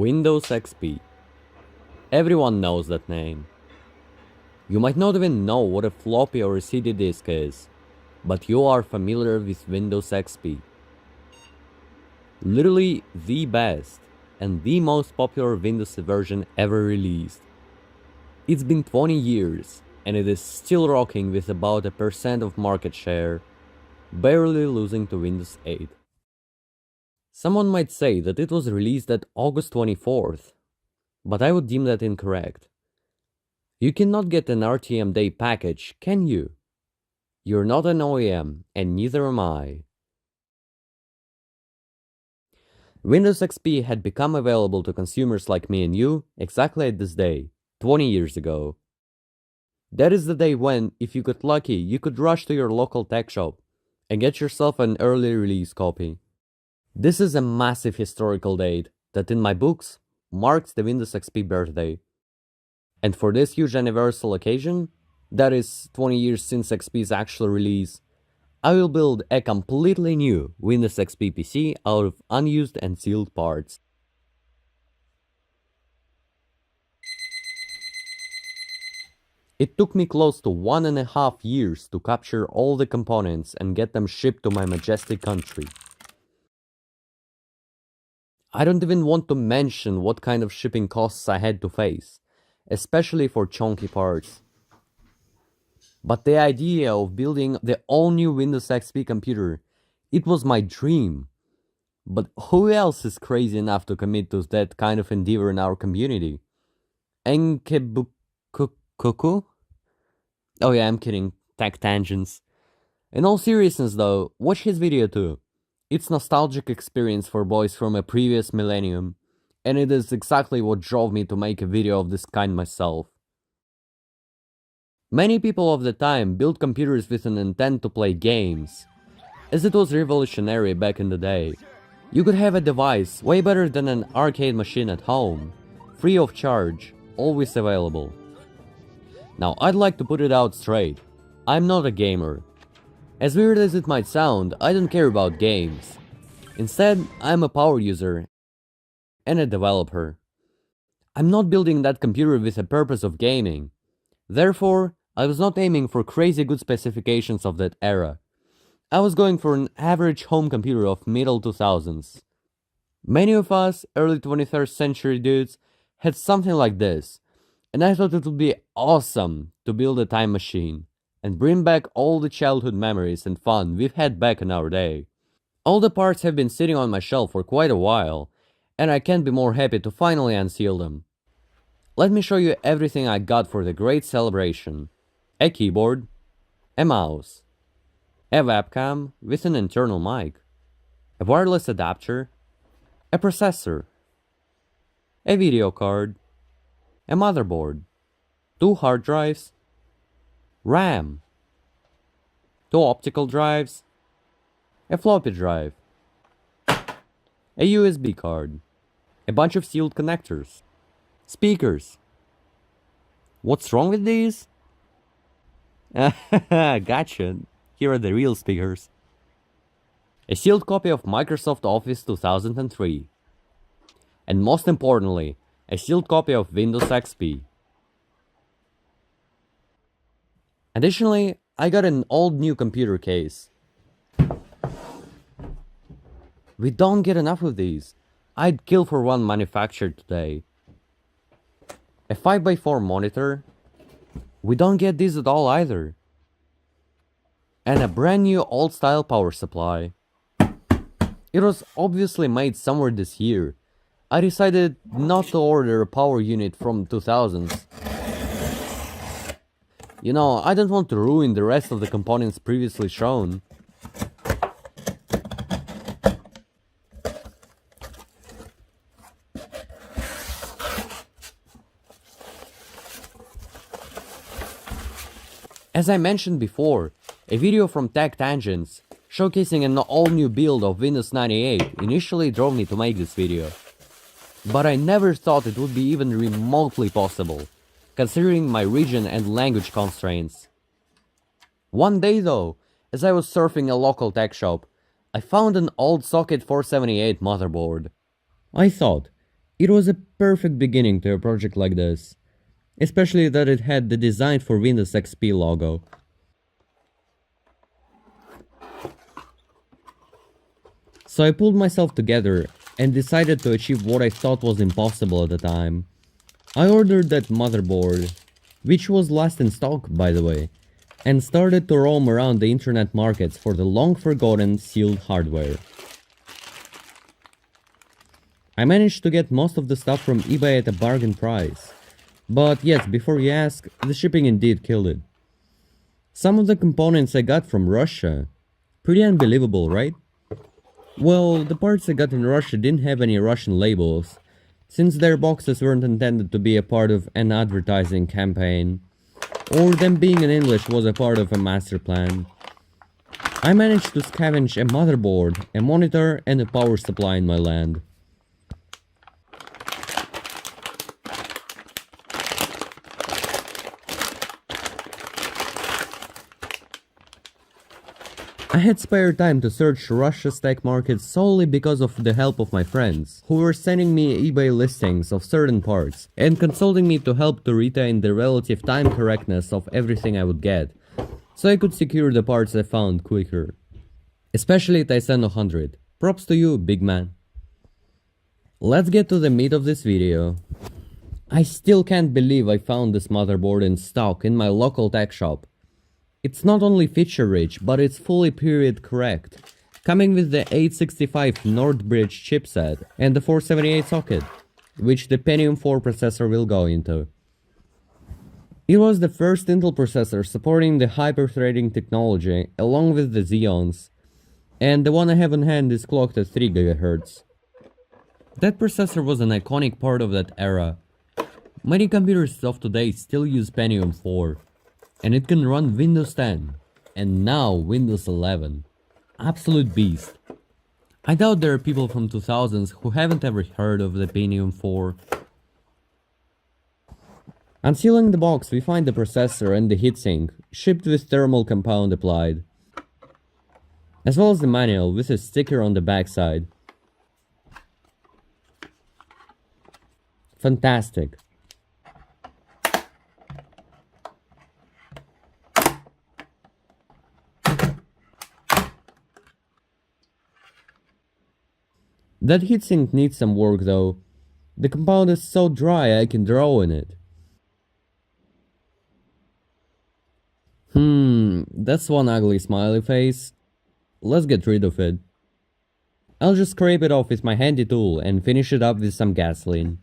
Windows XP. Everyone knows that name. You might not even know what a floppy or a CD disk is, but you are familiar with Windows XP. Literally the best and the most popular Windows version ever released. It's been 20 years and it is still rocking with about 1% of market share, barely losing to Windows 8. Someone might say that it was released at August 24th, but I would deem that incorrect. You cannot get an RTM Day package, can you? You're not an OEM, and neither am I. Windows XP had become available to consumers like me and you exactly at this day, 20 years ago. That is the day when, if you got lucky, you could rush to your local tech shop and get yourself an early release copy. This is a massive historical date that in my books marks the Windows XP birthday. And for this huge anniversary occasion, that is 20 years since XP's actual release, I will build a completely new Windows XP PC out of unused and sealed parts. It took me close to 1.5 years to capture all the components and get them shipped to my majestic country. I don't even want to mention what kind of shipping costs I had to face, especially for chunky parts. But the idea of building the all-new Windows XP computer, it was my dream. But who else is crazy enough to commit to that kind of endeavor in our community? Enkebukuku? Oh yeah, I'm kidding. Tech tangents. In all seriousness though, watch his video too. It's nostalgic experience for boys from a previous millennium, and it is exactly what drove me to make a video of this kind myself. Many people of the time built computers with an intent to play games, as it was revolutionary back in the day. You could have a device way better than an arcade machine at home, free of charge, always available. Now I'd like to put it out straight, I'm not a gamer. As weird as it might sound, I don't care about games. Instead, I'm a power user and a developer. I'm not building that computer with the purpose of gaming. Therefore, I was not aiming for crazy good specifications of that era. I was going for an average home computer of middle 2000s. Many of us early 21st century dudes had something like this, and I thought it would be awesome to build a time machine and bring back all the childhood memories and fun we've had back in our day. All the parts have been sitting on my shelf for quite a while, and I can't be more happy to finally unseal them. Let me show you everything I got for the great celebration. A keyboard, a mouse, a webcam with an internal mic, a wireless adapter, a processor, a video card, a motherboard, 2 hard drives, RAM, 2 optical drives, a floppy drive, a USB card, a bunch of sealed connectors, speakers. What's wrong with these? Gotcha, here are the real speakers. A sealed copy of Microsoft Office 2003. And most importantly, a sealed copy of Windows XP. Additionally, I got an old new computer case. We don't get enough of these. I'd kill for one manufactured today. A 5x4 monitor. We don't get these at all either. And a brand new old style power supply. It was obviously made somewhere this year. I decided not to order a power unit from 2000s. You know, I don't want to ruin the rest of the components previously shown. As I mentioned before, a video from Tech Tangents showcasing an all-new build of Windows 98 initially drove me to make this video. But I never thought it would be even remotely possible, considering my region and language constraints. One day though, as I was surfing a local tech shop, I found an old socket 478 motherboard. I thought, It was a perfect beginning to a project like this, especially that it had the design for Windows XP logo. So I pulled myself together and decided to achieve what I thought was impossible at the time. I ordered that motherboard, which was last in stock by the way, and started to roam around the internet markets for the long forgotten sealed hardware. I managed to get most of the stuff from eBay at a bargain price. But yes, before you ask, the shipping indeed killed it. Some of the components I got from Russia. Pretty unbelievable, right? Well, the parts I got in Russia didn't have any Russian labels, since their boxes weren't intended to be a part of an advertising campaign, or them being in English was a part of a master plan. I managed to scavenge a motherboard, a monitor, and a power supply in my land. I had spare time to search Russia's tech market solely because of the help of my friends, who were sending me eBay listings of certain parts and consulting me to help to retain the relative time correctness of everything I would get, so I could secure the parts I found quicker. Especially Tyson 100. Props to you, big man. Let's get to the meat of this video. I still can't believe I found this motherboard in stock in my local tech shop. It's not only feature rich, but it's fully period correct, coming with the 865 Northbridge chipset and the 478 socket, which the Pentium 4 processor will go into. It was the first Intel processor supporting the hyper-threading technology along with the Xeons, and the one I have on hand is clocked at 3 GHz. That processor was an iconic part of that era. Many computers of today still use Pentium 4. And it can run Windows 10, and now Windows 11. Absolute beast. I doubt there are people from 2000s who haven't ever heard of the Pentium 4. Unsealing the box, we find the processor and the heatsink, shipped with thermal compound applied, as well as the manual with a sticker on the backside. Fantastic. That heatsink needs some work though. The compound is so dry I can draw in it. That's one ugly smiley face. Let's get rid of it. I'll just scrape it off with my handy tool and finish it up with some gasoline.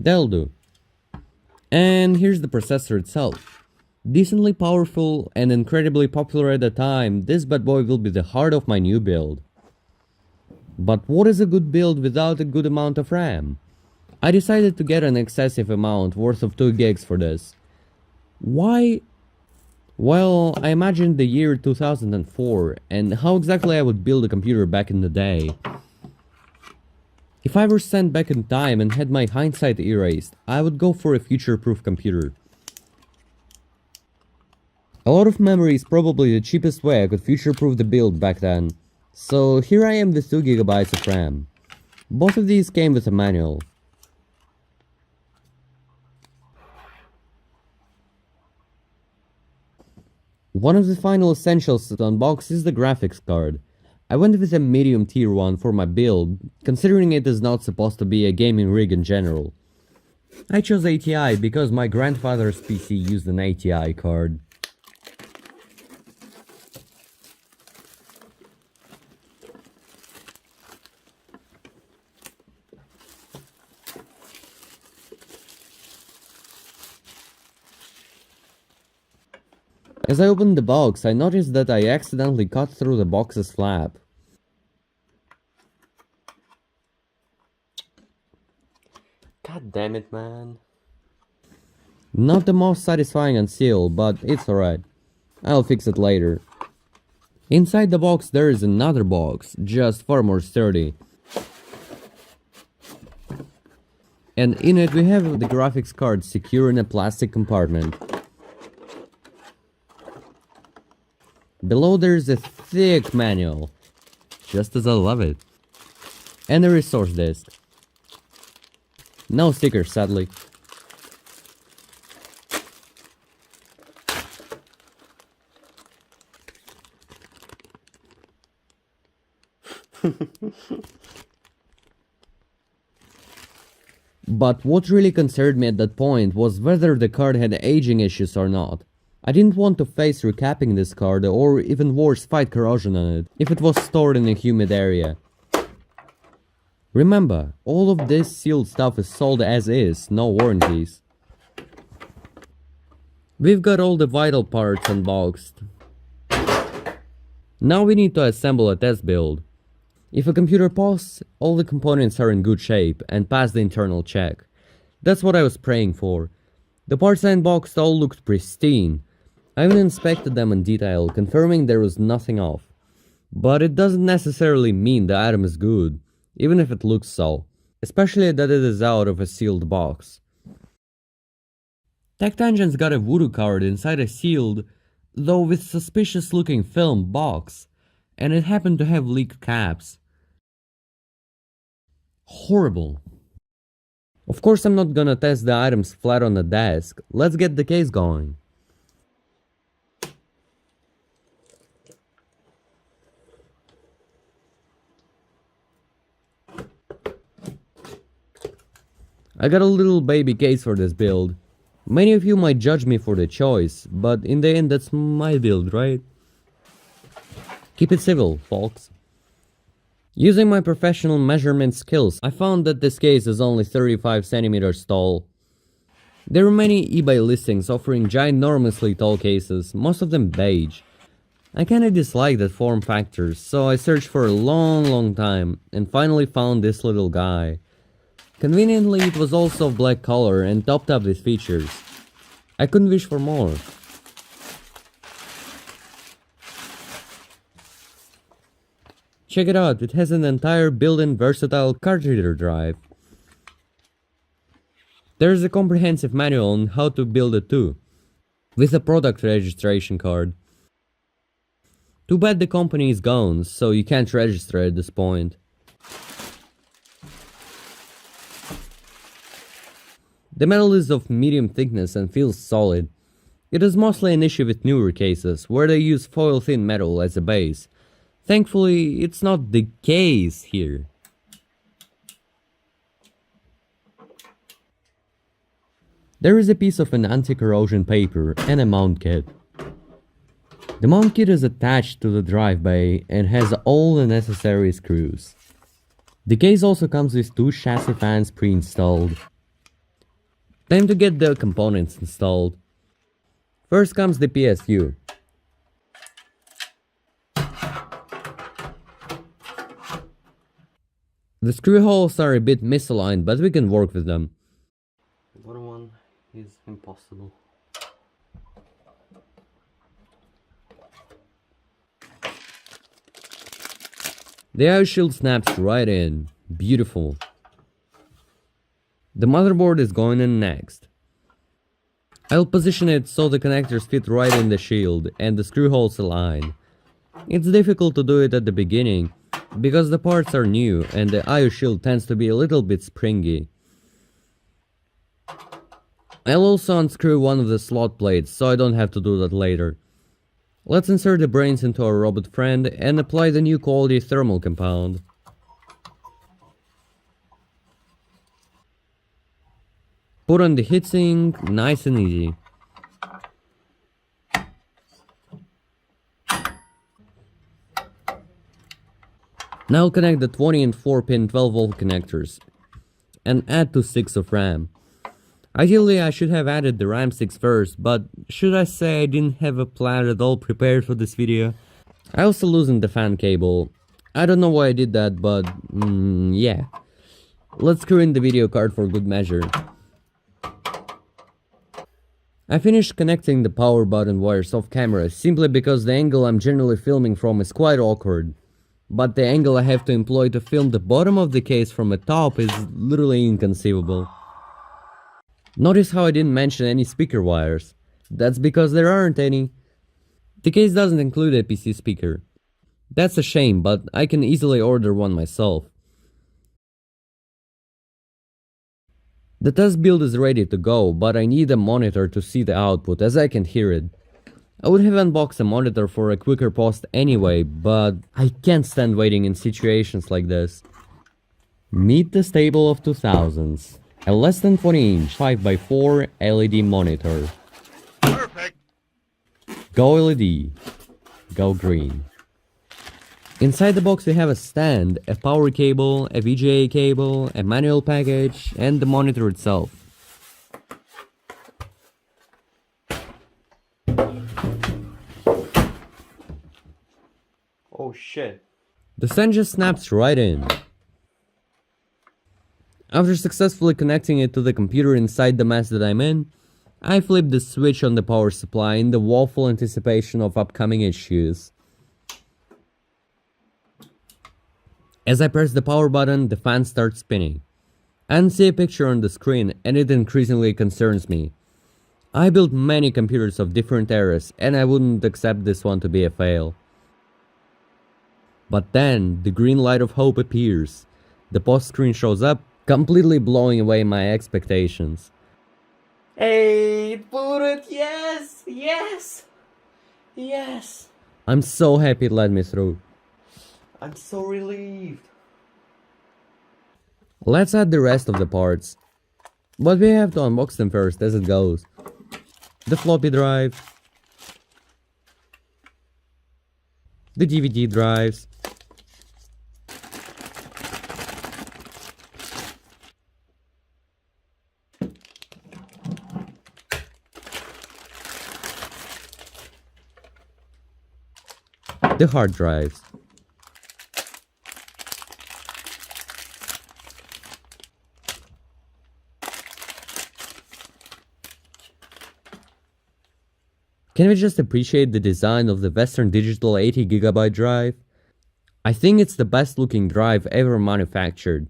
That'll do. And here's the processor itself. Decently powerful and incredibly popular at the time, this bad boy will be the heart of my new build. But what is a good build without a good amount of RAM? I decided to get an excessive amount worth of 2 gigs for this. Why? Well, I imagined the year 2004 and how exactly I would build a computer back in the day. If I were sent back in time and had my hindsight erased, I would go for a future-proof computer. A lot of memory is probably the cheapest way I could future-proof the build back then. So here I am with 2 GB of RAM. Both of these came with a manual. One of the final essentials to unbox is the graphics card. I went with a medium tier one for my build, considering it is not supposed to be a gaming rig in general. I chose ATI because my grandfather's PC used an ATI card. As I opened the box, I noticed that I accidentally cut through the box's flap. God damn it, man. Not the most satisfying unseal, but it's alright. I'll fix it later. Inside the box there is another box, just far more sturdy. And in it we have the graphics card secure in a plastic compartment. Below there's a thick manual, just as I love it, and a resource disk. No stickers, sadly. But what really concerned me at that point was whether the card had aging issues or not. I didn't want to face recapping this card, or even worse, fight corrosion on it, if it was stored in a humid area. Remember, all of this sealed stuff is sold as is, no warranties. We've got all the vital parts unboxed. Now we need to assemble a test build. If a computer passes, all the components are in good shape and pass the internal check. That's what I was praying for. The parts I unboxed all looked pristine. I even inspected them in detail, confirming there was nothing off. But it doesn't necessarily mean the item is good, even if it looks so, especially that it is out of a sealed box. TechTangent's got a voodoo card inside a sealed, though with suspicious looking film box, and it happened to have leaked caps. Horrible. Of course I'm not gonna test the items flat on the desk, let's get the case going. I got a little baby case for this build. Many of you might judge me for the choice, but in the end that's my build, right? Keep it civil, folks. Using my professional measurement skills, I found that this case is only 35 centimeters tall. There are many eBay listings offering ginormously tall cases, most of them beige. I kinda dislike that form factor, so I searched for a long time and finally found this little guy. Conveniently, it was also of black color and topped up with features. I couldn't wish for more. Check it out, it has an entire built-in versatile card reader drive. There's a comprehensive manual on how to build it too, with a product registration card. Too bad the company is gone, so you can't register at this point. The metal is of medium thickness and feels solid. It is mostly an issue with newer cases, where they use foil thin metal as a base. Thankfully, it's not the case here. There is a piece of an anti-corrosion paper and a mount kit. The mount kit is attached to the drive bay and has all the necessary screws. The case also comes with 2 chassis fans pre-installed. Time to get the components installed. First comes the PSU. The screw holes are a bit misaligned, but we can work with them. The bottom one is impossible. The eye shield snaps right in. Beautiful. The motherboard is going in next. I'll position it so the connectors fit right in the shield and the screw holes align. It's difficult to do it at the beginning, because the parts are new and the IO shield tends to be a little bit springy. I'll also unscrew one of the slot plates so I don't have to do that later. Let's insert the brains into our robot friend and apply the new quality thermal compound. Put on the heatsink, nice and easy. Now connect the 20 and 4 pin 12 volt connectors and add 2 sticks of RAM. Ideally I should have added the RAM sticks first, but should I say I didn't have a plan at all prepared for this video? I also loosened the fan cable. I don't know why I did that, but yeah. Let's screw in the video card for good measure. I finished connecting the power button wires off camera simply because the angle I'm generally filming from is quite awkward. But the angle I have to employ to film the bottom of the case from the top is literally inconceivable. Notice how I didn't mention any speaker wires. That's because there aren't any. The case doesn't include a PC speaker. That's a shame, but I can easily order one myself. The test build is ready to go, but I need a monitor to see the output as I can hear it. I would have unboxed a monitor for a quicker post anyway, but I can't stand waiting in situations like this. Meet the stable of 2000s. A less than 20-inch 5x4 LED monitor. Perfect. Go LED. Go green. Inside the box we have a stand, a power cable, a VGA cable, a manual package, and the monitor itself. Oh shit. The stand just snaps right in. After successfully connecting it to the computer inside the mess that I'm in, I flip the switch on the power supply in the woeful anticipation of upcoming issues. As I press the power button, the fan starts spinning. I can see a picture on the screen and it increasingly concerns me. I built many computers of different eras and I wouldn't accept this one to be a fail. But then, the green light of hope appears. The post screen shows up, completely blowing away my expectations. Hey, it booted! Yes! Yes! Yes! I'm so happy it let me through. I'm so relieved. Let's add the rest of the parts. But we have to unbox them first as it goes. The floppy drive. The DVD drives. The hard drives. Can we just appreciate the design of the Western Digital 80GB drive? I think it's the best looking drive ever manufactured.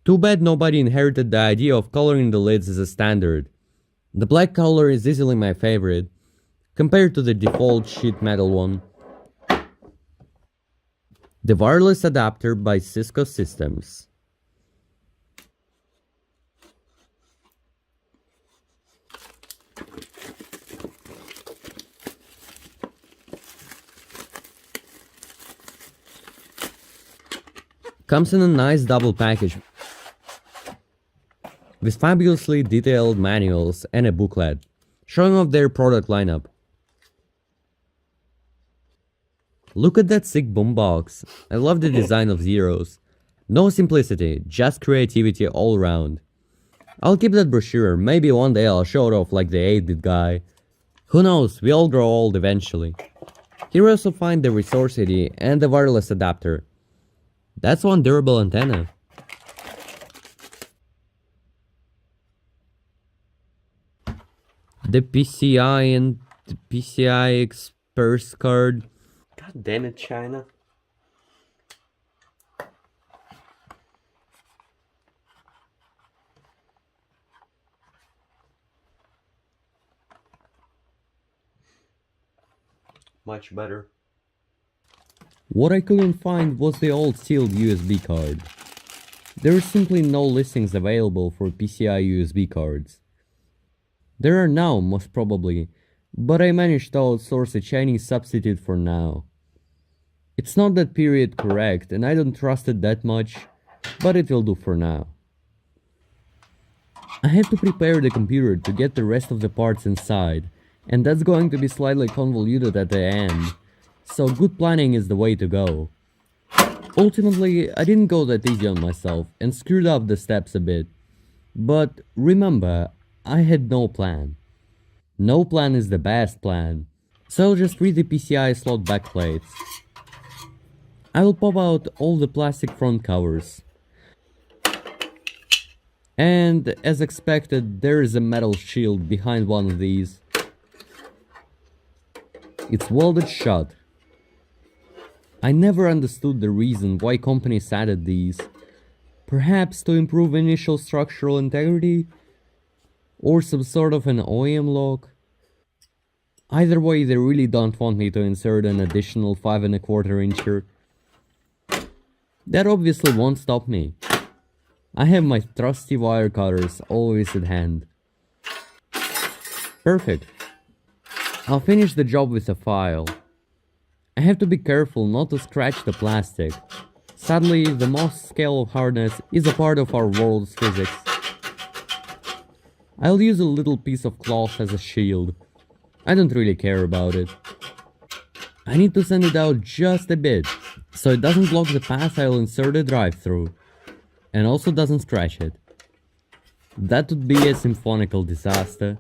Too bad nobody inherited the idea of coloring the lids as a standard. The black color is easily my favorite, compared to the default sheet metal one. The wireless adapter by Cisco Systems. Comes in a nice double package with fabulously detailed manuals and a booklet showing off their product lineup. Look at that sick boombox. I love the design of zeros. No simplicity, just creativity all around. I'll keep that brochure, maybe one day I'll show it off like the 8-bit guy. Who knows, we all grow old eventually. Here we also find the resource ID and the wireless adapter. That's one durable antenna. The PCI and the PCI Express card. God damn it, China. Much better. What I couldn't find was the old sealed USB card. There are simply no listings available for PCI USB cards. There are now, most probably, but I managed to outsource a Chinese substitute for now. It's not that period correct and I don't trust it that much, but it will do for now. I have to prepare the computer to get the rest of the parts inside, and that's going to be slightly convoluted at the end, so good planning is the way to go. Ultimately, I didn't go that easy on myself and screwed up the steps a bit, but remember, I had no plan. No plan is the best plan, so I'll just read the PCI slot backplates. I will pop out all the plastic front covers. And, as expected, there is a metal shield behind one of these. It's welded shut. I never understood the reason why companies added these. Perhaps to improve initial structural integrity? or some sort of an OEM lock. Either way, they really don't want me to insert an additional 5¼ incher. That obviously won't stop me. I have my trusty wire cutters always at hand. Perfect. I'll finish the job with a file. I have to be careful not to scratch the plastic. Sadly, the Mohs scale of hardness is a part of our world's physics. I'll use a little piece of cloth as a shield. I don't really care about it. I need to sand it out just a bit, so it doesn't block the path I'll insert the drive through, and also doesn't scratch it. That would be a symphonical disaster.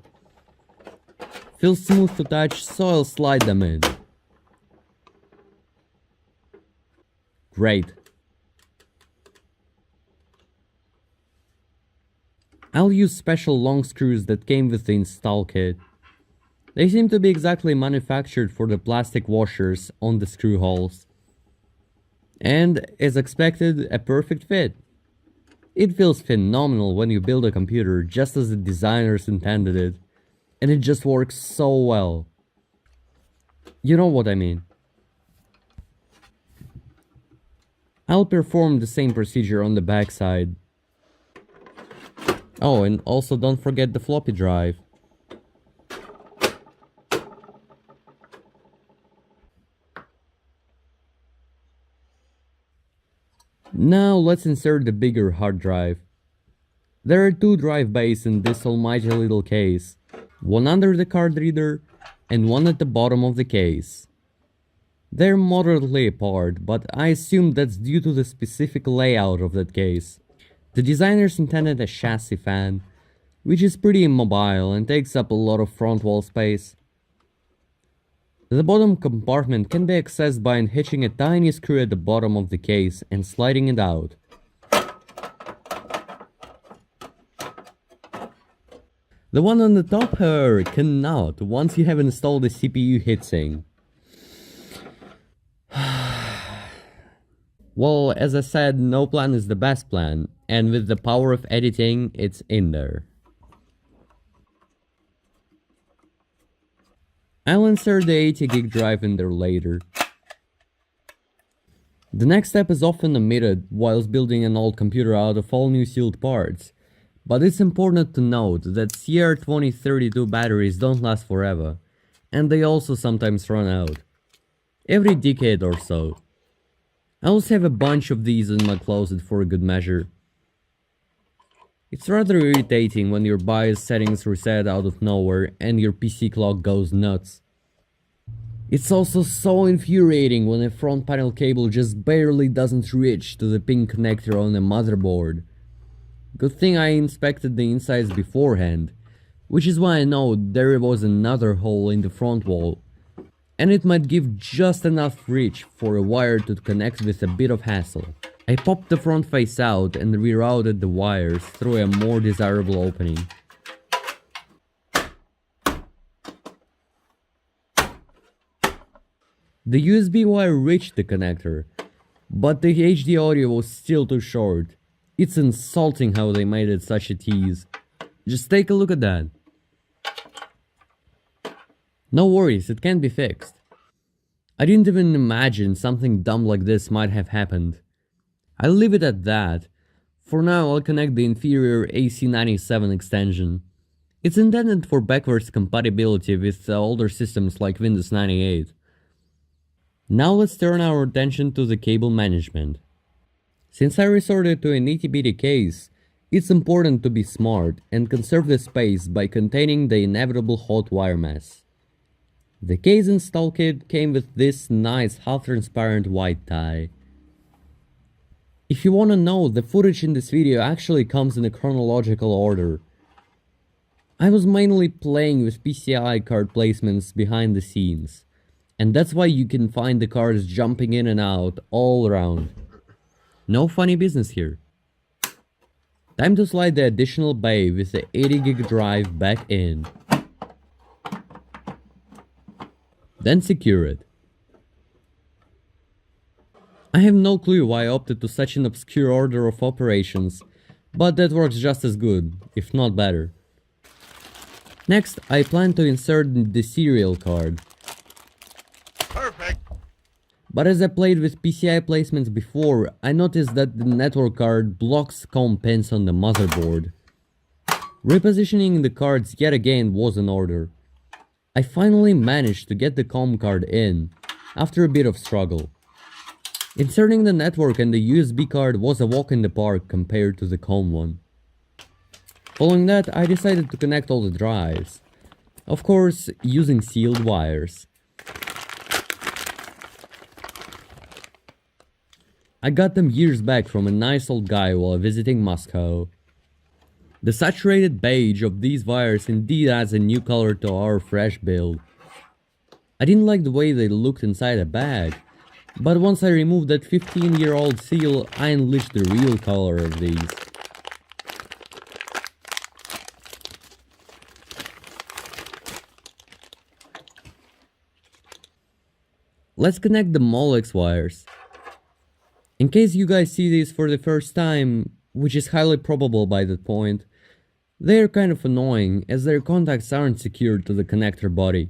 Feels smooth to touch, so I'll slide them in. Great. I'll use special long screws that came with the install kit. They seem to be exactly manufactured for the plastic washers on the screw holes. And, as expected, a perfect fit. It feels phenomenal when you build a computer just as the designers intended it. And it just works so well. You know what I mean. I'll perform the same procedure on the backside. Oh, and also don't forget the floppy drive. Now let's insert the bigger hard drive. There are two drive bays in this almighty little case. One under the card reader and one at the bottom of the case. They're moderately apart, but I assume that's due to the specific layout of that case. The designers intended a chassis fan, which is pretty immobile and takes up a lot of front wall space. The bottom compartment can be accessed by unhitching a tiny screw at the bottom of the case and sliding it out. The one on the top, however, cannot once you have installed the CPU heatsink. Well, as I said, no plan is the best plan, and with the power of editing, it's in there. I'll insert the 80 gig drive in there later. The next step is often omitted whilst building an old computer out of all new sealed parts, but it's important to note that CR2032 batteries don't last forever, and they also sometimes run out. Every decade or so. I also have a bunch of these in my closet for a good measure. It's rather irritating when your BIOS settings reset out of nowhere and your PC clock goes nuts. It's also so infuriating when a front panel cable just barely doesn't reach to the pin connector on the motherboard. Good thing I inspected the insides beforehand, which is why I know there was another hole in the front wall. And it might give just enough reach for a wire to connect with a bit of hassle. I popped the front face out and rerouted the wires through a more desirable opening. The USB wire reached the connector, but the HD audio was still too short. It's insulting how they made it such a tease. Just take a look at that. No worries, it can be fixed. I didn't even imagine something dumb like this might have happened. I'll leave it at that. For now, I'll connect the inferior AC97 extension. It's intended for backwards compatibility with older systems like Windows 98. Now let's turn our attention to the cable management. Since I resorted to an itty-bitty case, it's important to be smart and conserve the space by containing the inevitable hot wire mess. The case install kit came with this nice half-transparent white tie. If you wanna know, the footage in this video actually comes in a chronological order. I was mainly playing with PCI card placements behind the scenes, and that's why you can find the cards jumping in and out all around. No funny business here. Time to slide the additional bay with the 80 gig drive back in. Then secure it. I have no clue why I opted to such an obscure order of operations, but that works just as good, if not better. Next, I plan to insert the serial card. Perfect. But as I played with PCI placements before, I noticed that the network card blocks COM pins on the motherboard. Repositioning the cards yet again was in order. I finally managed to get the COM card in, after a bit of struggle. Inserting the network and the USB card was a walk in the park compared to the COM one. Following that, I decided to connect all the drives. Of course, using sealed wires. I got them years back from a nice old guy while visiting Moscow. The saturated beige of these wires indeed adds a new color to our fresh build. I didn't like the way they looked inside a bag, but once I removed that 15-year-old seal, I unleashed the real color of these. Let's connect the Molex wires. In case you guys see these for the first time, which is highly probable by that point, they are kind of annoying as their contacts aren't secured to the connector body.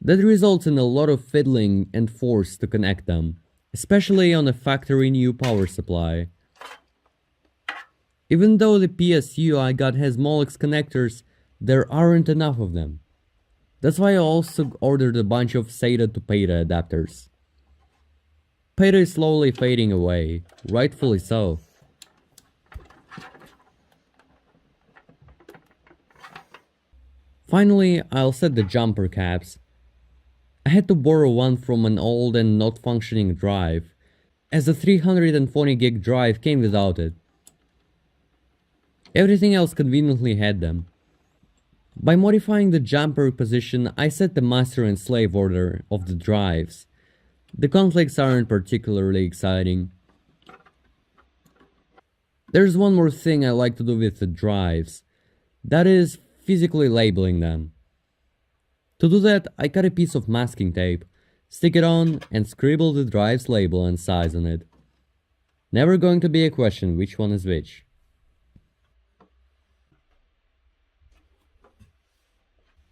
That results in a lot of fiddling and force to connect them, especially on a factory new power supply. Even though the PSU I got has Molex connectors, there aren't enough of them. That's why I also ordered a bunch of SATA to PATA adapters. PATA is slowly fading away, rightfully so. Finally, I'll set the jumper caps. I had to borrow one from an old and not functioning drive, as the 340 gig drive came without it. Everything else conveniently had them. By modifying the jumper position, I set the master and slave order of the drives. The conflicts aren't particularly exciting. There's one more thing I like to do with the drives. That is, physically labeling them. To do that, I cut a piece of masking tape, stick it on, and scribble the drive's label and size on it. Never going to be a question which one is which.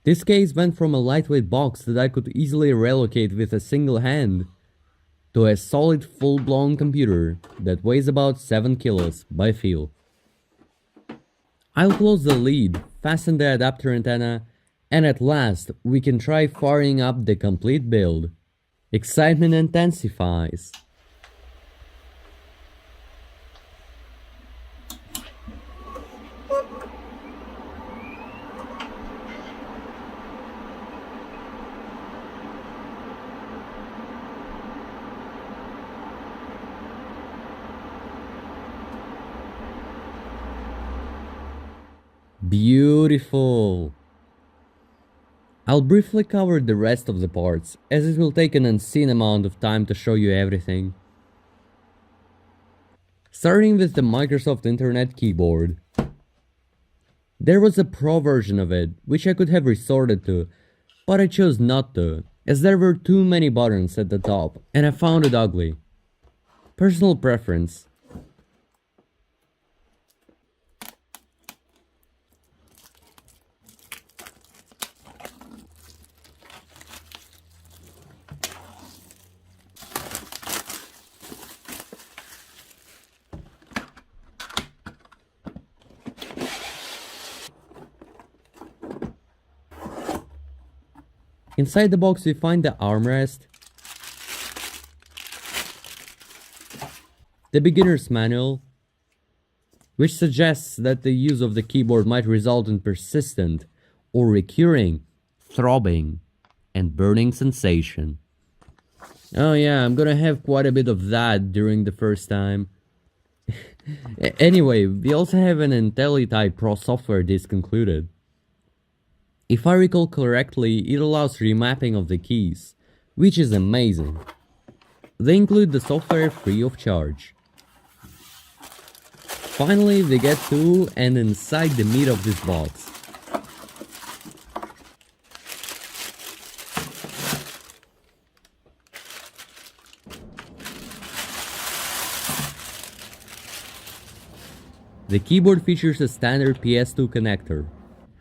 This case went from a lightweight box that I could easily relocate with a single hand to a solid full-blown computer that weighs about 7 kilos by feel. I'll close the lid, fasten the adapter antenna, and at last we can try firing up the complete build. Excitement intensifies. Beautiful! I'll briefly cover the rest of the parts, as it will take an insane amount of time to show you everything. Starting with the Microsoft Internet keyboard. There was a pro version of it, which I could have resorted to, but I chose not to, as there were too many buttons at the top, and I found it ugly. Personal preference. Inside the box we find the armrest, the beginner's manual, which suggests that the use of the keyboard might result in persistent or recurring throbbing and burning sensation. Oh yeah, I'm gonna have quite a bit of that during the first time. Anyway, we also have an IntelliType Pro software disk included. If I recall correctly, it allows remapping of the keys, which is amazing. They include the software free of charge. Finally, we get to and inside the meat of this box. The keyboard features a standard PS2 connector,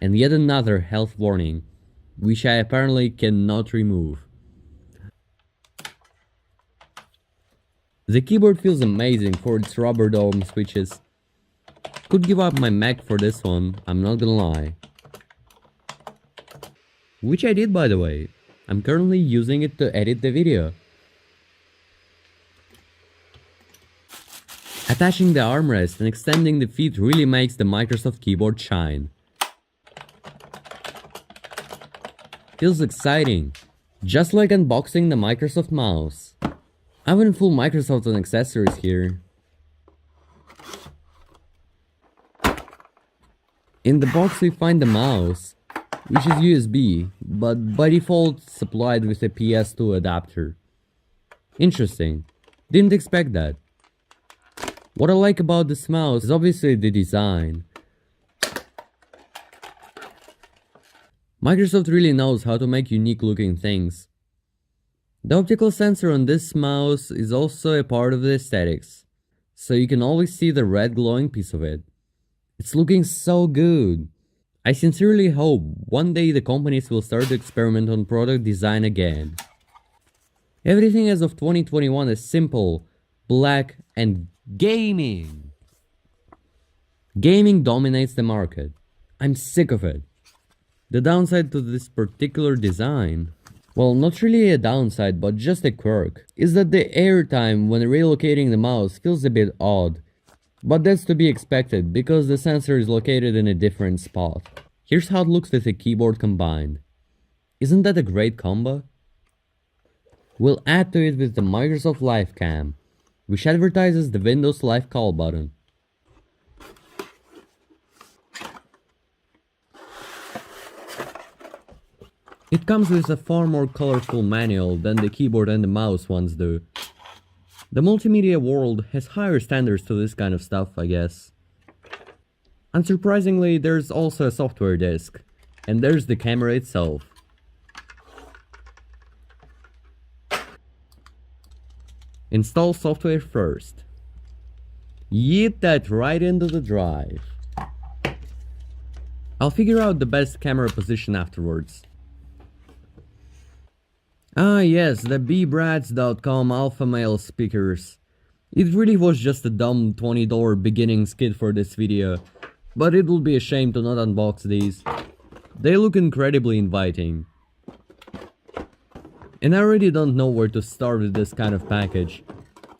And yet another health warning, which I apparently cannot remove. The keyboard feels amazing for its rubber dome switches. Could give up my Mac for this one, I'm not gonna lie. Which I did, by the way. I'm currently using it to edit the video. Attaching the armrest and extending the feet really makes the Microsoft keyboard shine. Feels exciting, just like unboxing the Microsoft mouse. I went full Microsoft on accessories here. In the box we find the mouse, which is USB, but by default supplied with a PS2 adapter. Interesting, didn't expect that. What I like about this mouse is obviously the design. Microsoft really knows how to make unique looking things. The optical sensor on this mouse is also a part of the aesthetics, so you can always see the red glowing piece of it. It's looking so good. I sincerely hope one day the companies will start to experiment on product design again. Everything as of 2021 is simple, black, and gaming. Gaming dominates the market. I'm sick of it. The downside to this particular design, well, not really a downside, but just a quirk, is that the airtime when relocating the mouse feels a bit odd. But that's to be expected, because the sensor is located in a different spot. Here's how it looks with the keyboard combined. Isn't that a great combo? We'll add to it with the Microsoft Webcam, which advertises the Windows Live Call button. It comes with a far more colorful manual than the keyboard and the mouse ones do. The multimedia world has higher standards to this kind of stuff, I guess. Unsurprisingly, there's also a software disk, and there's the camera itself. Install software first. Yeet that right into the drive. I'll figure out the best camera position afterwards. Ah yes, the bbrats.com alpha male speakers. It really was just a dumb $20 beginnings kit for this video, but it would be a shame to not unbox these. They look incredibly inviting. And I already don't know where to start with this kind of package.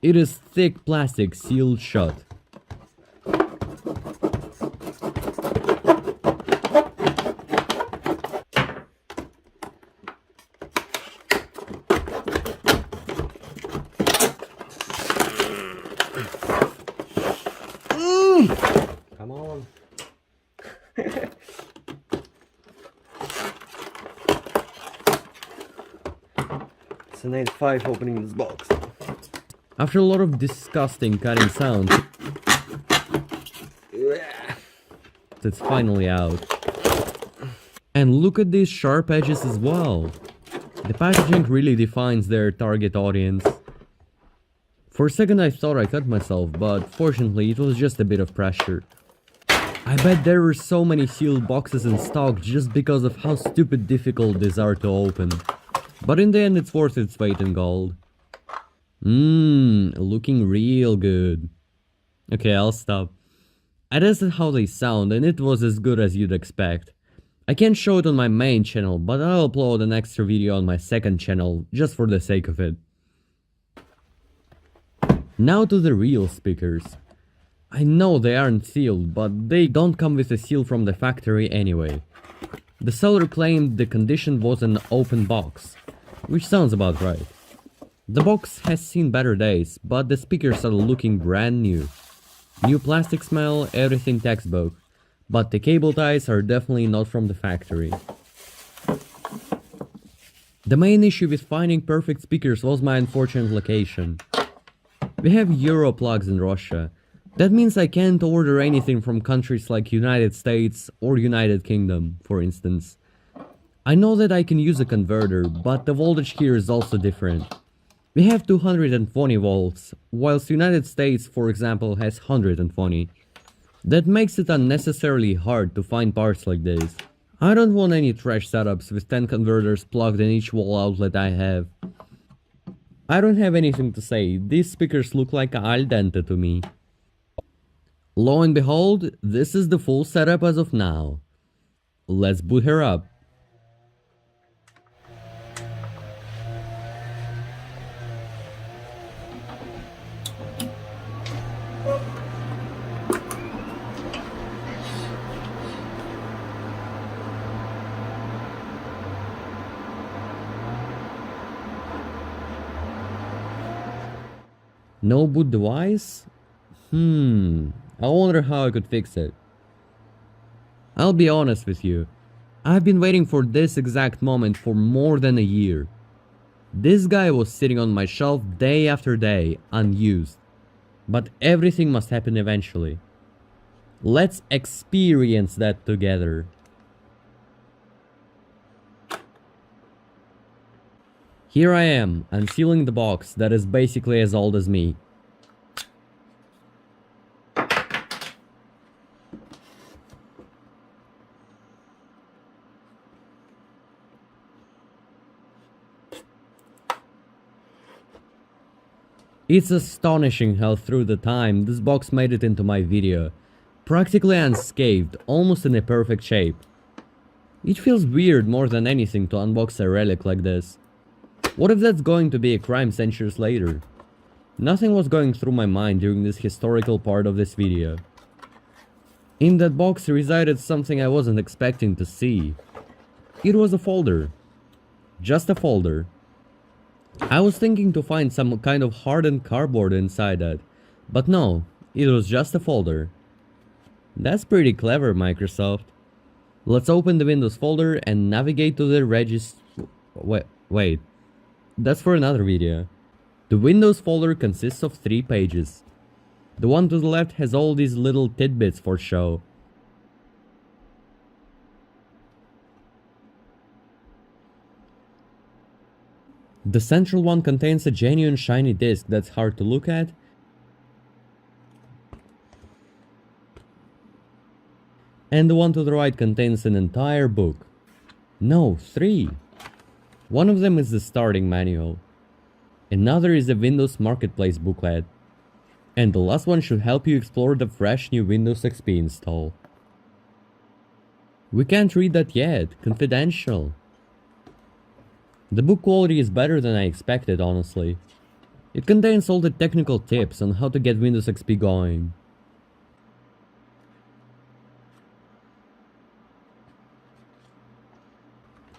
It is thick plastic sealed shut. Come on. It's an 8.5 opening this box. After a lot of disgusting cutting sounds, it's finally out. And look at these sharp edges as well. The packaging really defines their target audience. For a second I thought I cut myself, but fortunately it was just a bit of pressure. I bet there were so many sealed boxes in stock just because of how stupid difficult these are to open. But in the end it's worth its weight in gold. Looking real good. Okay, I'll stop. I tested how they sound and it was as good as you'd expect. I can't show it on my main channel, but I'll upload an extra video on my second channel just for the sake of it. Now to the real speakers. I know they aren't sealed, but they don't come with a seal from the factory anyway. The seller claimed the condition was an open box, which sounds about right. The box has seen better days, but the speakers are looking brand new. New plastic smell, everything textbook, but the cable ties are definitely not from the factory. The main issue with finding perfect speakers was my unfortunate location. We have Euro plugs in Russia. That means I can't order anything from countries like United States or United Kingdom, for instance. I know that I can use a converter, but the voltage here is also different. We have 220 volts, whilst United States, for example, has 120. That makes it unnecessarily hard to find parts like this. I don't want any trash setups with 10 converters plugged in each wall outlet I have. I don't have anything to say, these speakers look like al dente to me. Lo and behold, this is the full setup as of now. Let's boot her up. No boot device? I wonder how I could fix it. I'll be honest with you, I've been waiting for this exact moment for more than a year. This guy was sitting on my shelf day after day, unused. But everything must happen eventually. Let's experience that together. Here I am, unsealing the box that is basically as old as me. It's astonishing how through the time this box made it into my video, practically unscathed, almost in a perfect shape. It feels weird more than anything to unbox a relic like this. What if that's going to be a crime centuries later? Nothing was going through my mind during this historical part of this video. In that box resided something I wasn't expecting to see. It was a folder. Just a folder. I was thinking to find some kind of hardened cardboard inside that, but no, it was just a folder. That's pretty clever, Microsoft. Let's open the Windows folder and navigate to the wait. That's for another video. The Windows folder consists of 3 pages. The one to the left has all these little tidbits for show. The central one contains a genuine shiny disc that's hard to look at. And the one to the right contains an entire book. No, 3. One of them is the starting manual. Another is a Windows Marketplace booklet. And the last one should help you explore the fresh new Windows XP install. We can't read that yet, confidential. The book quality is better than I expected, honestly. It contains all the technical tips on how to get Windows XP going.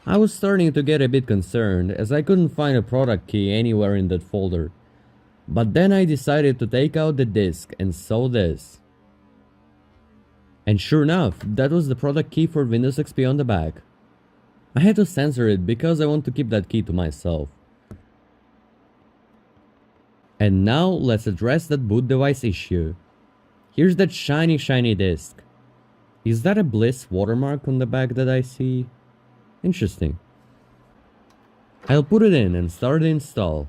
I was starting to get a bit concerned as I couldn't find a product key anywhere in that folder. But then I decided to take out the disk and saw this. And sure enough, that was the product key for Windows XP on the back. I had to censor it because I want to keep that key to myself. And now let's address that boot device issue. Here's that shiny disk. Is that a Bliss watermark on the back that I see? Interesting. I'll put it in and start the install.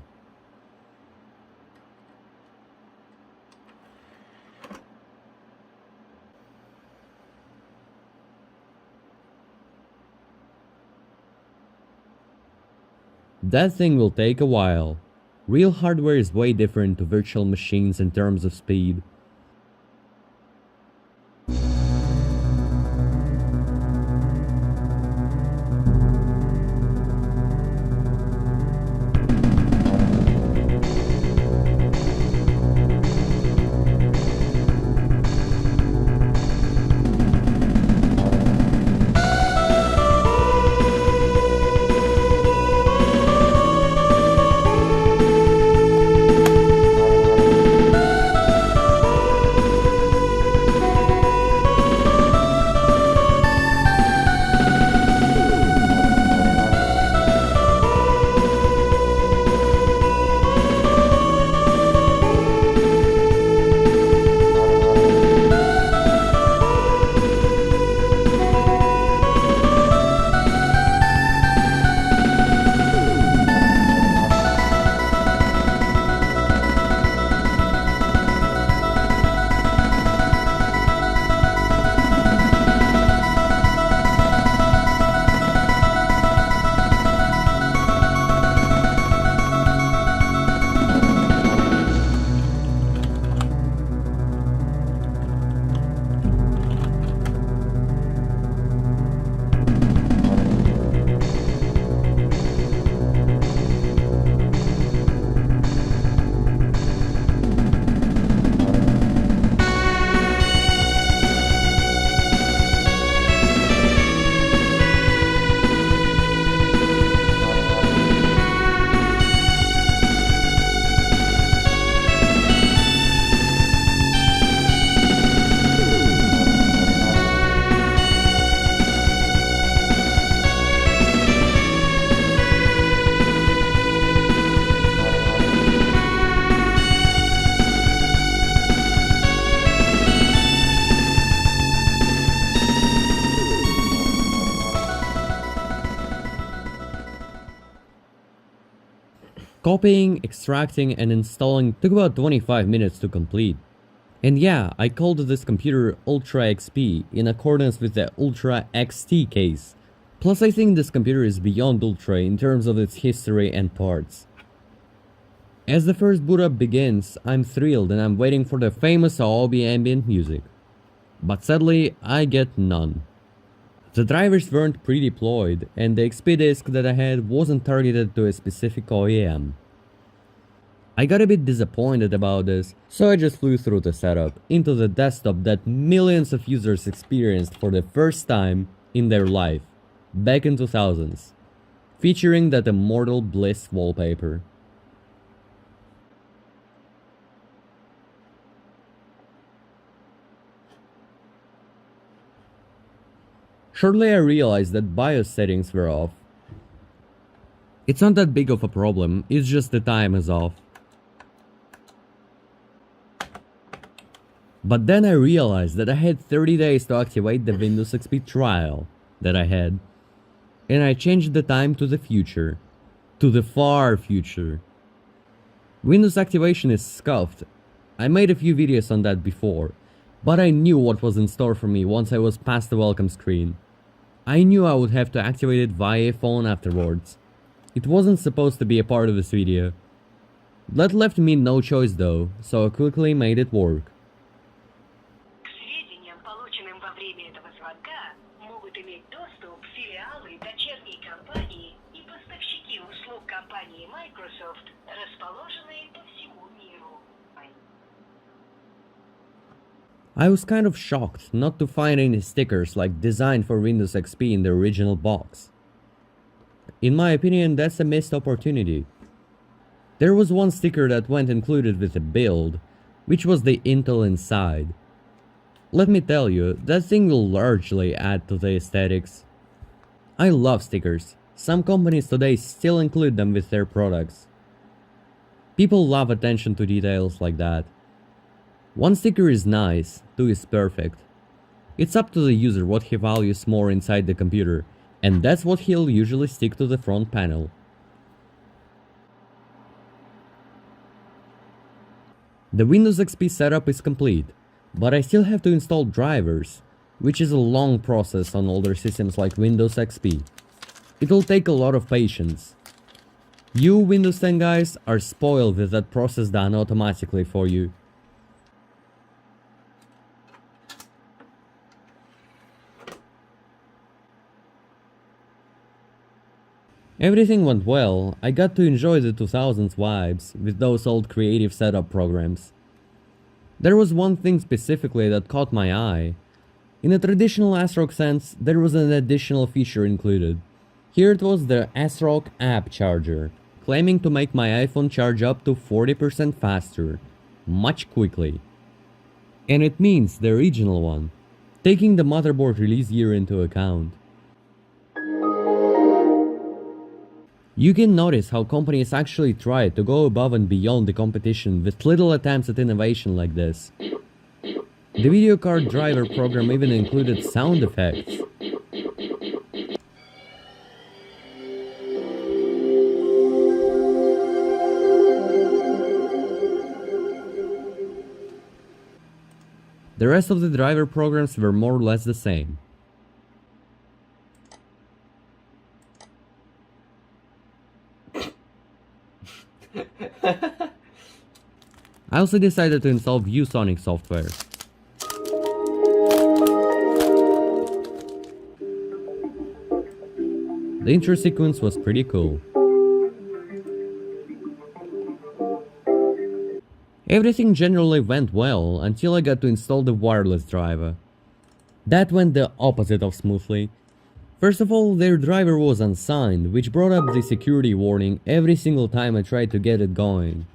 That thing will take a while. Real hardware is way different to virtual machines in terms of speed. Copying, extracting, and installing took about 25 minutes to complete. And yeah, I called this computer Ultra XP in accordance with the Ultra XT case. Plus I think this computer is beyond Ultra in terms of its history and parts. As the first boot up begins, I'm thrilled and I'm waiting for the famous Aobi ambient music. But sadly, I get none. The drivers weren't pre-deployed and the XP disk that I had wasn't targeted to a specific OEM. I got a bit disappointed about this, so I just flew through the setup into the desktop that millions of users experienced for the first time in their life, back in 2000s, featuring that immortal Bliss wallpaper. Shortly I realized that BIOS settings were off. It's not that big of a problem, it's just the time is off. But then I realized that I had 30 days to activate the Windows XP trial that I had. And I changed the time to the future. To the far future. Windows activation is scuffed. I made a few videos on that before. But I knew what was in store for me once I was past the welcome screen. I knew I would have to activate it via phone afterwards. It wasn't supposed to be a part of this video. That left me no choice though, so I quickly made it work. I was kind of shocked not to find any stickers like designed for Windows XP in the original box. In my opinion, that's a missed opportunity. There was one sticker that went included with the build, which was the Intel inside. Let me tell you, that thing will largely add to the aesthetics. I love stickers. Some companies today still include them with their products. People love attention to details like that. One sticker is nice, two is perfect. It's up to the user what he values more inside the computer, and that's what he'll usually stick to the front panel. The Windows XP setup is complete, but I still have to install drivers, which is a long process on older systems like Windows XP. It'll take a lot of patience. You Windows 10 guys are spoiled with that process done automatically for you. Everything went well. I got to enjoy the 2000s vibes with those old creative setup programs. There was one thing specifically that caught my eye. In a traditional ASRock sense, there was an additional feature included. Here it was the ASRock app charger, claiming to make my iPhone charge up to 40% faster, much quickly. And it means the original one, taking the Motherboard release year into account. You can notice how companies actually try to go above and beyond the competition with little attempts at innovation like this. The video card driver program even included sound effects. The rest of the driver programs were more or less the same. I also decided to install ViewSonic software. The intro sequence was pretty cool. Everything generally went well until I got to install the wireless driver. That went the opposite of smoothly. First of all, their driver was unsigned, which brought up the security warning every single time I tried to get it going.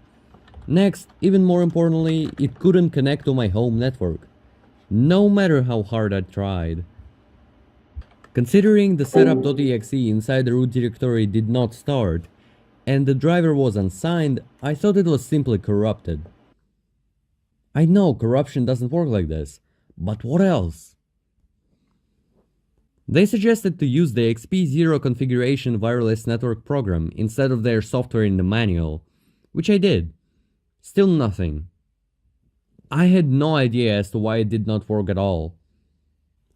Next, even more importantly, it couldn't connect to my home network, no matter how hard I tried. Considering the setup.exe inside the root directory did not start, and the driver was unsigned, I thought it was simply corrupted. I know corruption doesn't work like this, but what else? They suggested to use the XP0 configuration wireless network program instead of their software in the manual, which I did. Still nothing. I had no idea as to why it did not work at all.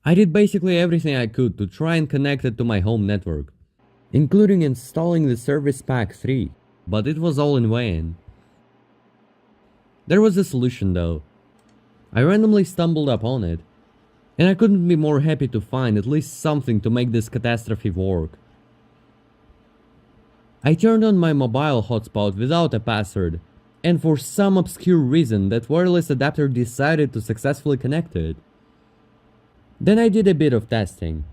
I did basically everything I could to try and connect it to my home network, including installing the Service Pack 3, but it was all in vain. There was a solution though. I randomly stumbled upon it, and I couldn't be more happy to find at least something to make this catastrophe work. I turned on my mobile hotspot without a password, and for some obscure reason that wireless adapter decided to successfully connect it. Then I did a bit of testing.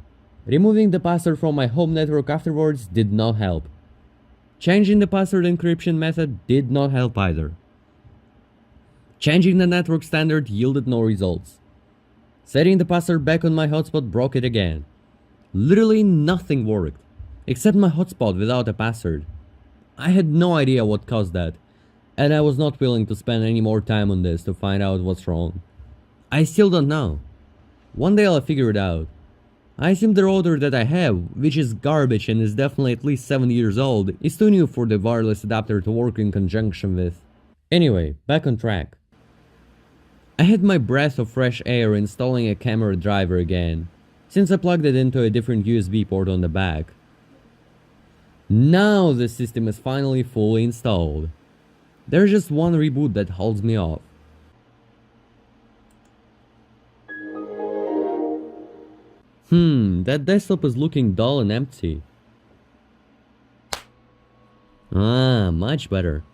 Removing the password from my home network afterwards did not help. Changing the password encryption method did not help either. Changing the network standard yielded no results. Setting the password back on my hotspot broke it again. Literally nothing worked, except my hotspot without a password. I had no idea what caused that, and I was not willing to spend any more time on this to find out what's wrong. I still don't know. One day I'll figure it out. I assume the router that I have, which is garbage and is definitely at least 7 years old, is too new for the wireless adapter to work in conjunction with. Anyway, back on track. I had my breath of fresh air installing a camera driver again, since I plugged it into a different USB port on the back. Now the system is finally fully installed. There's just one reboot that holds me off. That desktop is looking dull and empty. Much better.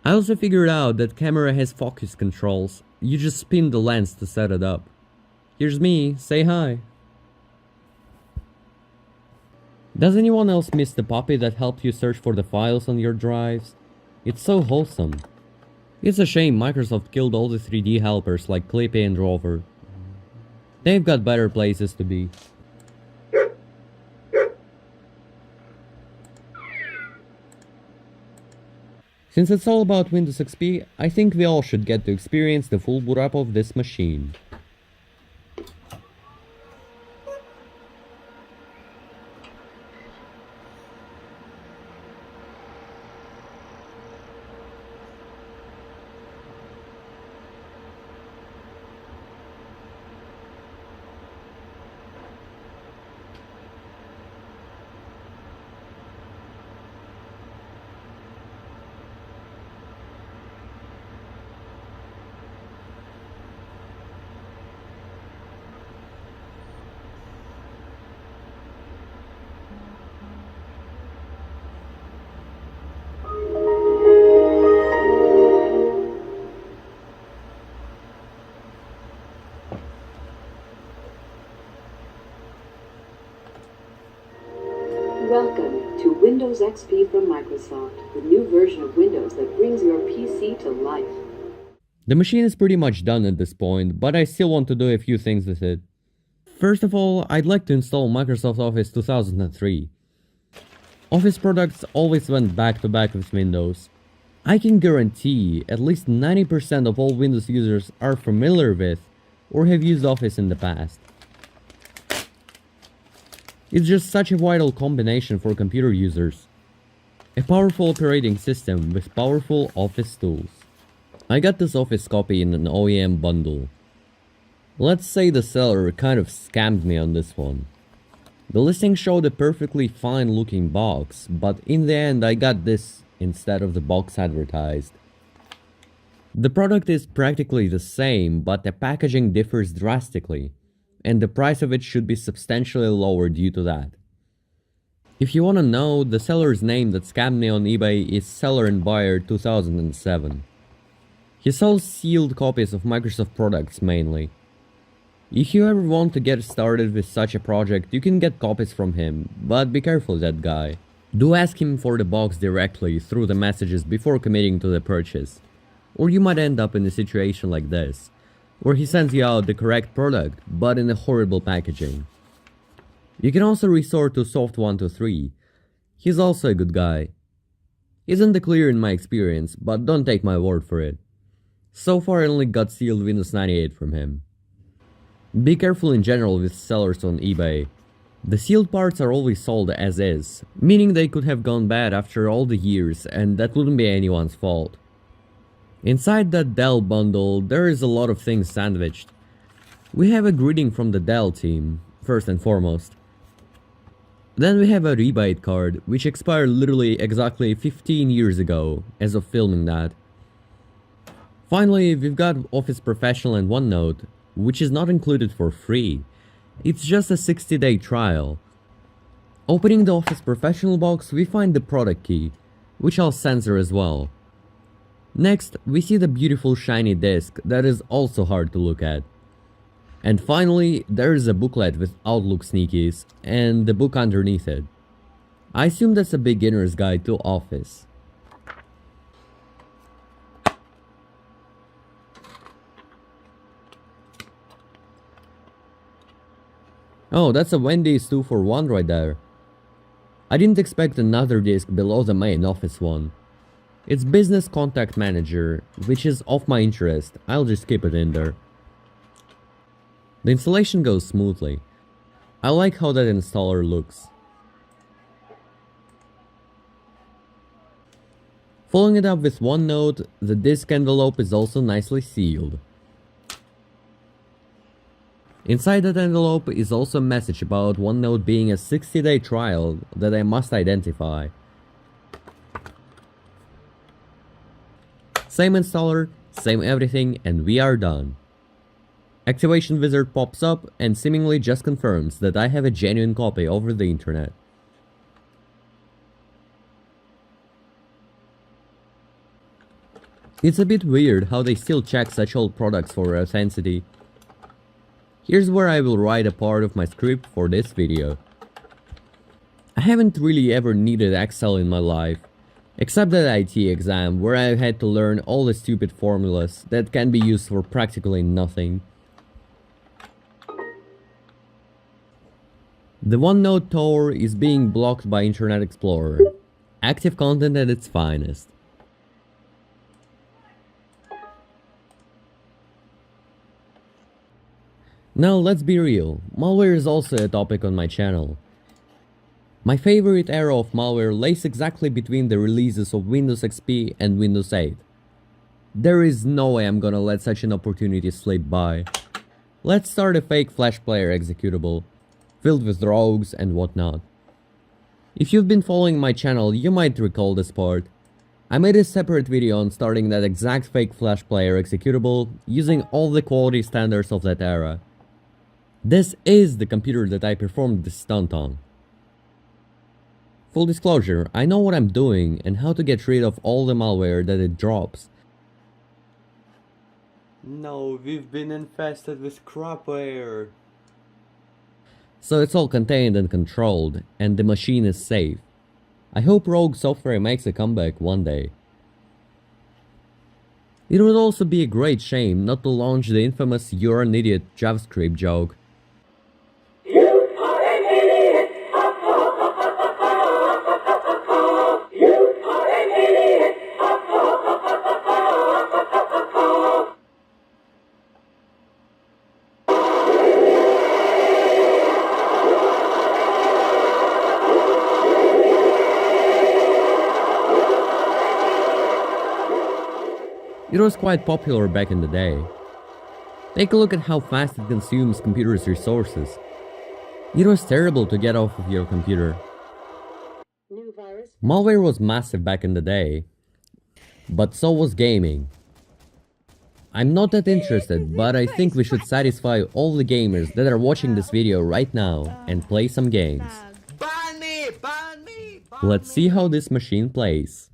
I also figured out that camera has focus controls. You just spin the lens to set it up. Here's me, say hi. Does anyone else miss the puppy that helped you search for the files on your drives? It's so wholesome. It's a shame Microsoft killed all the 3D helpers like Clippy and Rover. They've got better places to be. Since it's all about Windows XP, I think we all should get to experience the full boot up of this machine. Welcome to Windows XP from Microsoft, the new version of Windows that brings your PC to life. The machine is pretty much done at this point, but I still want to do a few things with it. First of all, I'd like to install Microsoft Office 2003. Office products always went back to back with Windows. I can guarantee at least 90% of all Windows users are familiar with or have used Office in the past. It's just such a vital combination for computer users. A powerful operating system with powerful Office tools. I got this Office copy in an OEM bundle. Let's say the seller kind of scammed me on this one. The listing showed a perfectly fine looking box, but in the end I got this instead of the box advertised. The product is practically the same, but the packaging differs drastically, and the price of it should be substantially lower due to that. If you wanna know, the seller's name that scammed me on eBay is Seller and Buyer 2007. He sells sealed copies of Microsoft products mainly. If you ever want to get started with such a project, you can get copies from him, but be careful of that guy. Do ask him for the box directly through the messages before committing to the purchase, or you might end up in a situation like this, where he sends you out the correct product, but in a horrible packaging. You can also resort to Soft123. He's also a good guy. Isn't the clear in my experience, but don't take my word for it. So far I only got sealed Windows 98 from him. Be careful in general with sellers on eBay. The sealed parts are always sold as is, meaning they could have gone bad after all the years and that wouldn't be anyone's fault. Inside that Dell bundle, there is a lot of things sandwiched. We have a greeting from the Dell team, first and foremost. Then we have a rebate card, which expired literally exactly 15 years ago, as of filming that. Finally, we've got Office Professional and OneNote, which is not included for free. It's just a 60-day trial. Opening the Office Professional box, we find the product key, which I'll censor as well. Next, we see the beautiful shiny disc that is also hard to look at. And finally, there is a booklet with Outlook sneakies and the book underneath it. I assume that's a beginner's guide to Office. Oh, that's a Wendy's 2 for 1 right there. I didn't expect another disc below the main Office one. It's Business Contact Manager, which is of my interest. I'll just keep it in there. The installation goes smoothly. I like how that installer looks. Following it up with OneNote, the disk envelope is also nicely sealed. Inside that envelope is also a message about OneNote being a 60-day trial that I must identify. Same installer, same everything, and we are done. Activation wizard pops up and seemingly just confirms that I have a genuine copy over the internet. It's a bit weird how they still check such old products for authenticity. Here's where I will write a part of my script for this video. I haven't really ever needed Excel in my life, except that IT exam where I had to learn all the stupid formulas that can be used for practically nothing. The OneNote Tor is being blocked by Internet Explorer. Active content at its finest. Now let's be real, malware is also a topic on my channel. My favorite era of malware lays exactly between the releases of Windows XP and Windows 8. There is no way I'm gonna let such an opportunity slip by. Let's start a fake Flash player executable, filled with rogues and whatnot. If you've been following my channel, you might recall this part. I made a separate video on starting that exact fake Flash player executable using all the quality standards of that era. This is the computer that I performed this stunt on. Full disclosure, I know what I'm doing and how to get rid of all the malware that it drops. No, we've been infested with crapware. So it's all contained and controlled, and the machine is safe. I hope Rogue Software makes a comeback one day. It would also be a great shame not to launch the infamous "You're an idiot" JavaScript joke. It was quite popular back in the day. Take a look at how fast it consumes computers' resources. It was terrible to get off of your computer. Malware was massive back in the day, but so was gaming. I'm not that interested, but I think we should satisfy all the gamers that are watching this video right now and play some games. Let's see how this machine plays.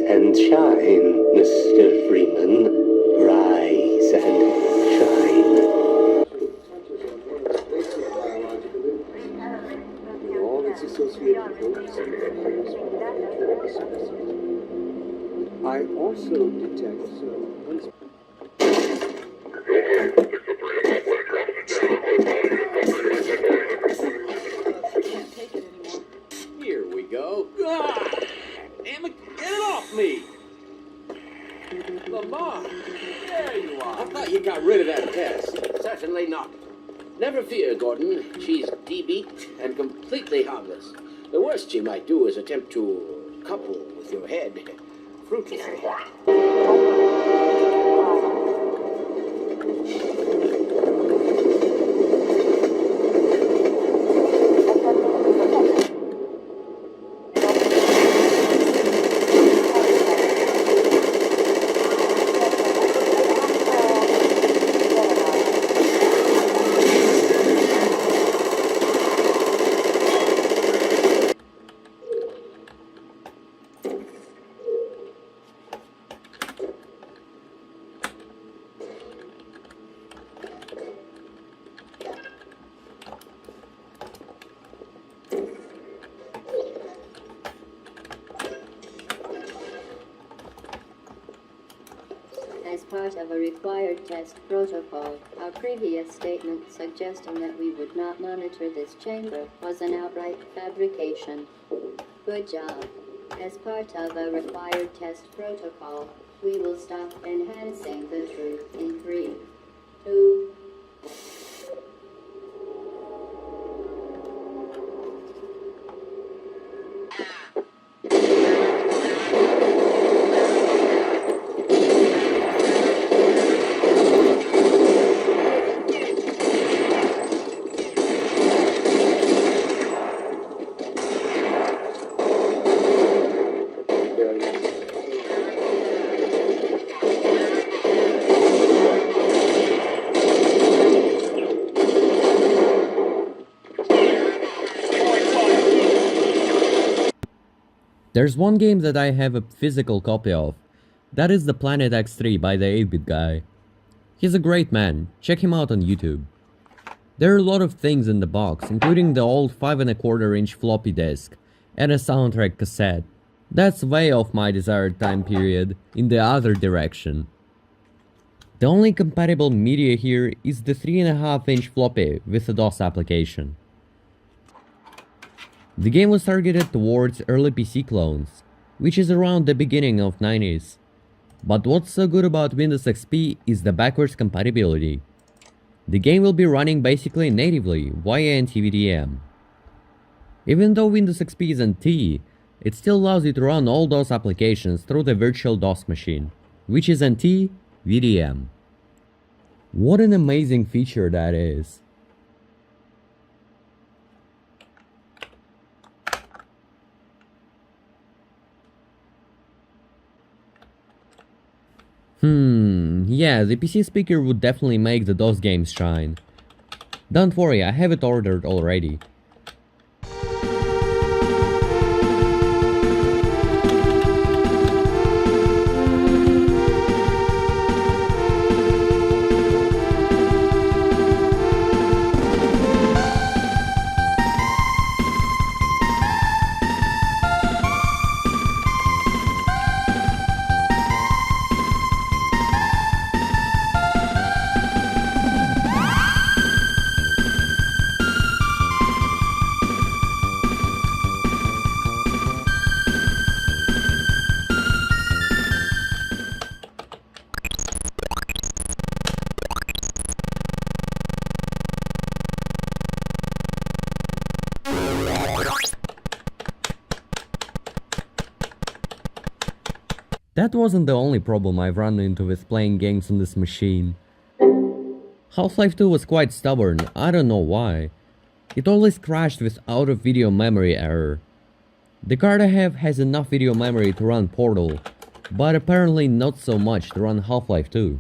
and shine, Mr. Freeman. Rise and shine. All its associated groups and players. I also detect Can't take it anymore. Here we go. Ah! Damn it, get it off me! Lamar, there you are. I thought you got rid of that pest. Certainly not. Never fear, Gordon. She's de-beaked and completely harmless. The worst she might do is attempt to couple with your head. Fruitlessly. As part of a required test protocol, our previous statement suggesting that we would not monitor this chamber was an outright fabrication. Good job. As part of a required test protocol, we will stop enhancing the truth in 3, 2, There's one game that I have a physical copy of. That is the Planet X3 by the 8-bit guy. He's a great man, check him out on YouTube. There are a lot of things in the box, including the old 5¼ floppy disk and a soundtrack cassette. That's way off my desired time period, in the other direction. The only compatible media here is the 3½ floppy with a DOS application. The game was targeted towards early PC clones, which is around the beginning of 90s. But what's so good about Windows XP is the backwards compatibility. The game will be running basically natively via NTVDM. Even though Windows XP is NT, it still allows you to run all DOS applications through the virtual DOS machine, which is NTVDM. What an amazing feature that is. Yeah, the PC speaker would definitely make the DOS games shine. Don't worry, I have it ordered already. That wasn't the only problem I've run into with playing games on this machine. Half-Life 2 was quite stubborn, I don't know why. It always crashed with out of video memory error. The card I have has enough video memory to run Portal, but apparently not so much to run Half-Life 2.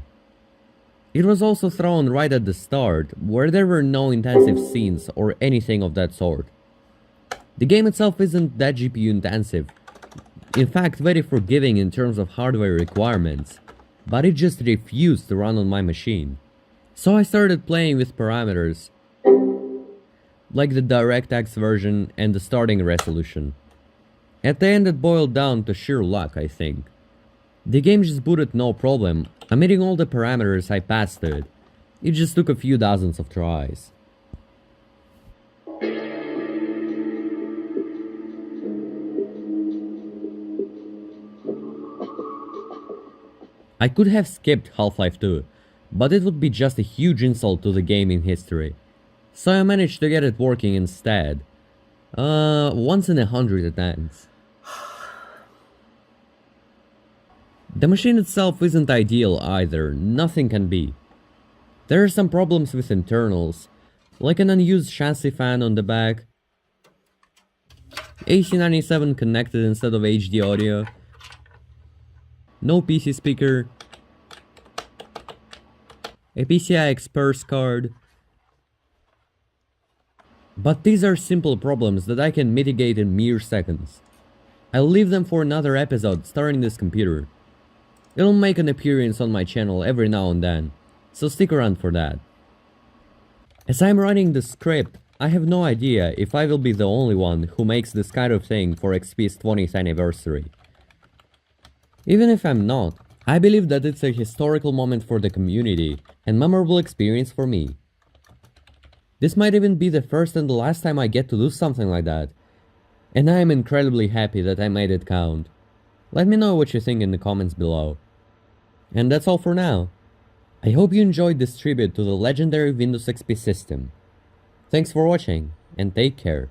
It was also thrown right at the start, where there were no intensive scenes or anything of that sort. The game itself isn't that GPU intensive. in fact very forgiving in terms of hardware requirements, but it just refused to run on my machine. So I started playing with parameters, like the DirectX version and the starting resolution. At the end it boiled down to sheer luck, I think. The game just booted no problem, omitting all the parameters I passed to it. It just took a few dozens of tries. I could have skipped Half-Life 2, but it would be just a huge insult to the gaming history. So I managed to get it working instead. Once in 100 attempts. The machine itself isn't ideal either, nothing can be. There are some problems with internals, like an unused chassis fan on the back, AC97 connected instead of HD audio, no PC speaker, a PCI Express card. But these are simple problems that I can mitigate in mere seconds. I'll leave them for another episode starring this computer. It'll make an appearance on my channel every now and then, so stick around for that. As I'm writing the script, I have no idea if I will be the only one who makes this kind of thing for XP's 20th anniversary. Even if I'm not, I believe that it's a historical moment for the community and memorable experience for me. This might even be the first and the last time I get to do something like that, and I am incredibly happy that I made it count. Let me know what you think in the comments below. And that's all for now. I hope you enjoyed this tribute to the legendary Windows XP system. Thanks for watching, and take care.